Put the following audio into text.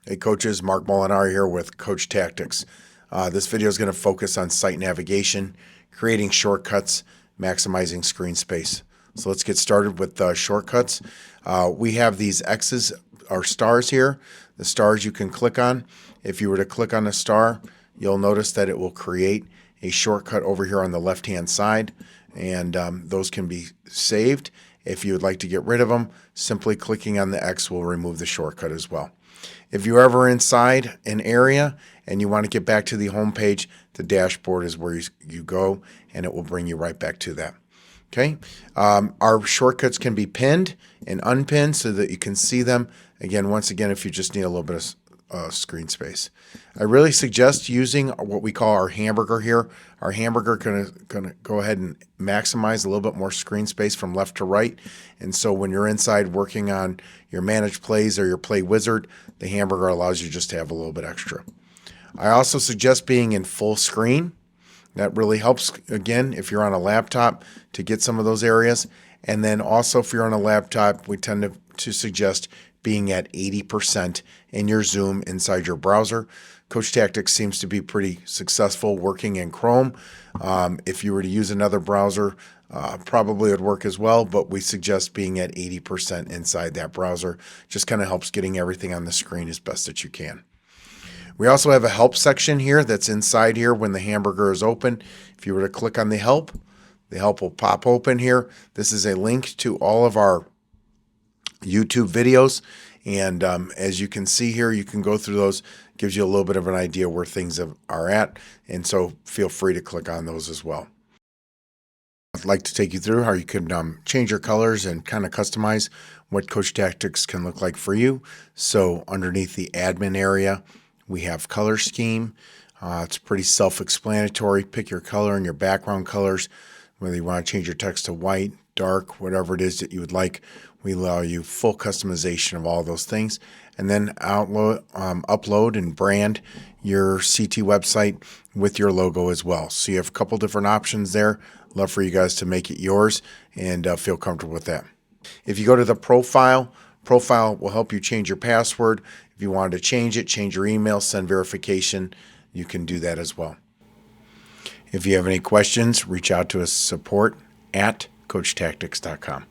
Hey coaches, Mark Molinari here with Coach Tactix. This video is going to focus on site navigation, creating shortcuts, maximizing screen space. So let's get started with shortcuts. We have these X's or stars here. The stars you can click on. If you were to click on a star, you'll notice that it will create a shortcut over here on the left-hand side, and those can be saved. If you would like to get rid of them, simply clicking on the X will remove the shortcut as well. If you're ever inside an area and you want to get back to the home page, the dashboard is where you go, and it will bring you right back to that. Okay, our shortcuts can be pinned and unpinned so that you can see them. Once again, if you just need a little bit of screen space. I really suggest using what we call our hamburger here. Our hamburger gonna go ahead and maximize a little bit more screen space from left to right. And so when you're inside working on your managed plays or your play wizard, the hamburger allows you just to have a little bit extra. I also suggest being in full screen. That really helps, again, if you're on a laptop, to get some of those areas. And then also if you're on a laptop, we tend to suggest being at 80% in your zoom inside your browser. Coach Tactix seems to be pretty successful working in Chrome. If you were to use another browser, probably would work as well, but we suggest being at 80% inside that browser. Just kind of helps getting everything on the screen as best that you can. We also have a help section here that's inside here when the hamburger is open. If you were to click on the help will pop open here. This is a link to all of our YouTube videos, and as you can see here, you can go through those. Gives you a little bit of an idea where things are at, and so feel free to click on those as well. I'd like to take you through how you can change your colors and kind of customize what Coach Tactix can look like for you. So underneath the admin area, we have color scheme. It's pretty self-explanatory. Pick your color and your background colors, whether you want to change your text to white, dark, whatever it is that you would like. We allow you full customization of all those things. And then upload and brand your CT website with your logo as well. So you have a couple different options there. Love for you guys to make it yours and feel comfortable with that. If you go to the profile will help you change your password. If you wanted to change it, change your email, send verification, you can do that as well. If you have any questions, reach out to us, support@coachtactix.com.